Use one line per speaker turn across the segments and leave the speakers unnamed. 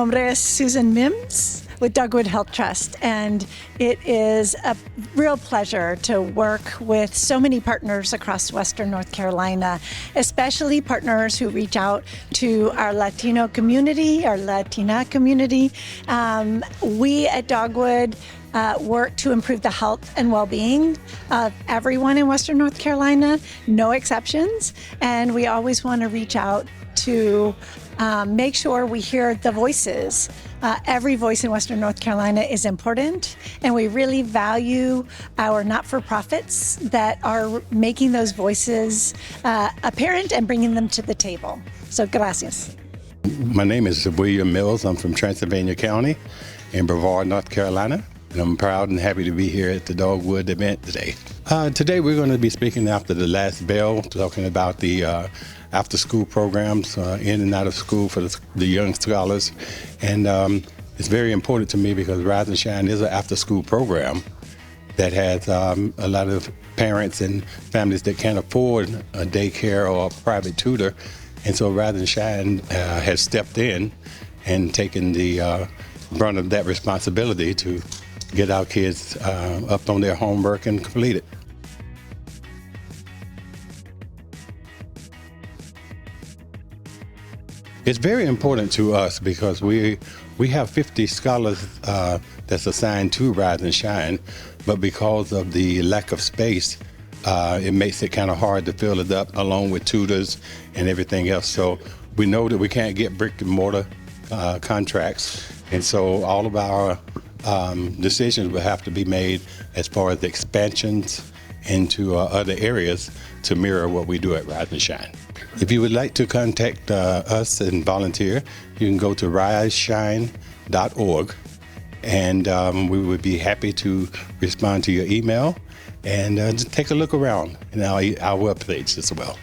nombre es Susan Mims with Dogwood Health Trust, and it is a real pleasure to work with so many partners across Western North Carolina, especially partners who reach out to our Latino community, our Latina community. We at Dogwood work to improve the health and well-being of everyone in Western North Carolina, no exceptions, and we always want to reach out to make sure we hear the voices. Every voice in Western North Carolina is important, and we really value our not-for-profits that are making those voices apparent and bringing them to the table. So, gracias.
My name is William Mills. I'm from Transylvania County in Brevard, North Carolina. And I'm proud and happy to be here at the Dogwood event today. Today we're going to be speaking after the last bell, talking about the after-school programs in and out of school for the young scholars. And it's very important to me because Rise and Shine is an after-school program that has a lot of parents and families that can't afford a daycare or a private tutor. And so Rise and Shine has stepped in and taken the brunt of that responsibility to get our kids up on their homework and complete it. It's very important to us because we have 50 scholars that's assigned to Rise and Shine, but because of the lack of space, it makes it kind of hard to fill it up along with tutors and everything else. So we know that we can't get brick and mortar contracts, and so all of our decisions will have to be made as far as expansions into other areas to mirror what we do at Rise and Shine. If you would like to contact us and volunteer, you can go to riseshine.org, and we would be happy to respond to your email and just take a look around in our webpage as well.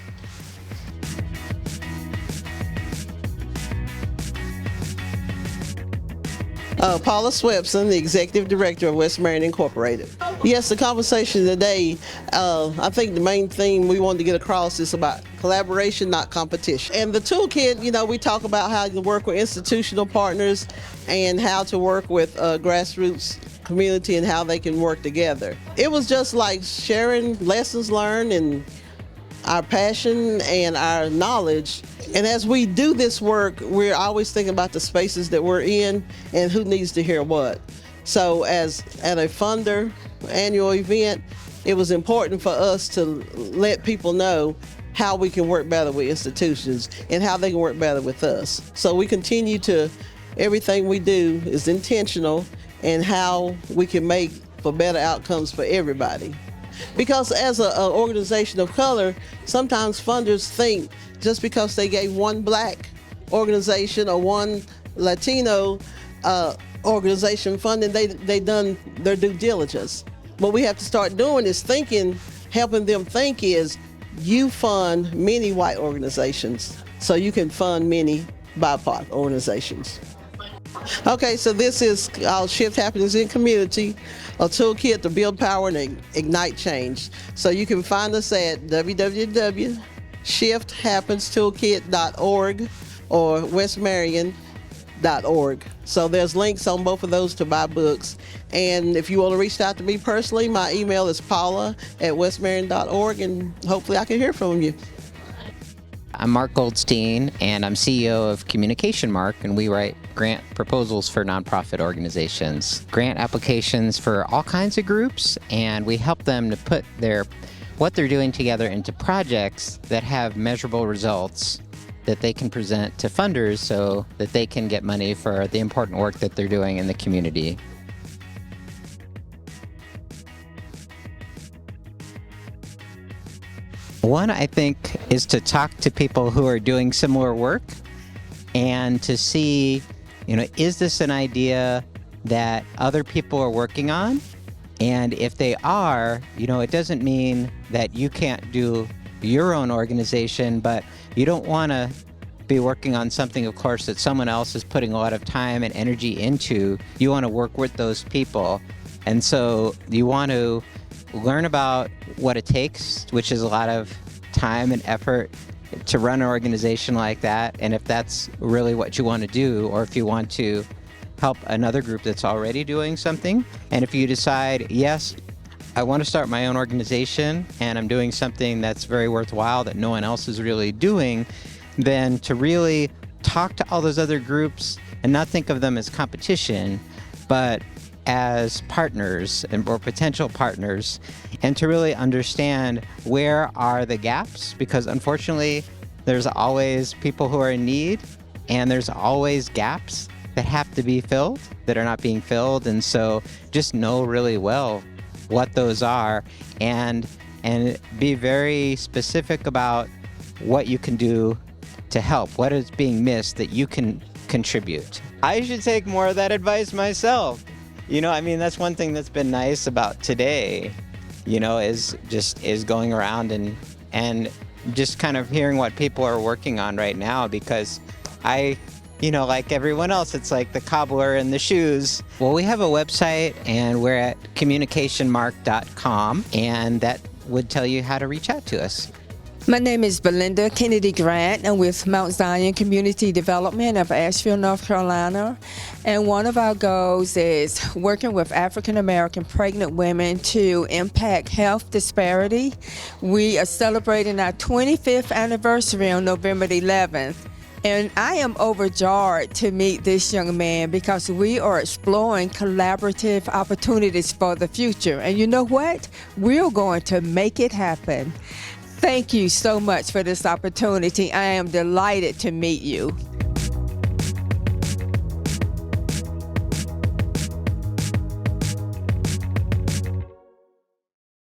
Paula Swepson, the Executive Director of West Marion Incorporated. Yes, the conversation today, I think the main theme we wanted to get across is about collaboration, not competition. And the toolkit, we talk about how to work with institutional partners and how to work with grassroots community and how they can work together. It was just like sharing lessons learned and our passion and our knowledge. And as we do this work, we're always thinking about the spaces that we're in and who needs to hear what. So as at a funder annual event, it was important for us to let people know how we can work better with institutions and how they can work better with us. So we continue to, everything we do is intentional and how we can make for better outcomes for everybody. Because as an organization of color, sometimes funders think just because they gave one black organization or one Latino organization funding, they done their due diligence. What we have to start doing is helping them think is you fund many white organizations so you can fund many BIPOC organizations. Okay, so this is our Shift Happens in Community, a toolkit to build power and ignite change. So you can find us at www.shifthappenstoolkit.org or westmarion.org. So there's links on both of those to buy books. And if you want to reach out to me personally, my email is paula@westmarion.org, and hopefully I can hear from you.
I'm Mark Goldstein, and I'm CEO of Communication Mark, and we write grant proposals for nonprofit organizations, grant applications for all kinds of groups, and we help them to put what they're doing together into projects that have measurable results that they can present to funders so that they can get money for the important work that they're doing in the community. One, I think, is to talk to people who are doing similar work and to see, is this an idea that other people are working on? And if they are, it doesn't mean that you can't do your own organization, but you don't want to be working on something, of course, that someone else is putting a lot of time and energy into. You want to work with those people. And so you want to learn about what it takes, which is a lot of time and effort to run an organization like that, and if that's really what you want to do, or if you want to help another group that's already doing something. And if you decide, yes, I want to start my own organization and I'm doing something that's very worthwhile that no one else is really doing, then to really talk to all those other groups and not think of them as competition, but as partners or potential partners, and to really understand where are the gaps, because unfortunately there's always people who are in need and there's always gaps that have to be filled that are not being filled. And so just know really well what those are, and be very specific about what you can do to help, what is being missed that you can contribute. I should take more of that advice myself. I mean, that's one thing that's been nice about today, is going around and just kind of hearing what people are working on right now, because like everyone else, it's like the cobbler and the shoes. Well, we have a website and we're at communicationmark.com, and that would tell you how to reach out to us.
My name is Belinda Kennedy Grant. I'm with Mount Zion Community Development of Asheville, North Carolina. And one of our goals is working with African American pregnant women to impact health disparity. We are celebrating our 25th anniversary on November the 11th. And I am overjoyed to meet this young man because we are exploring collaborative opportunities for the future. And you know what? We're going to make it happen. Thank you so much for this opportunity. I am delighted to meet you.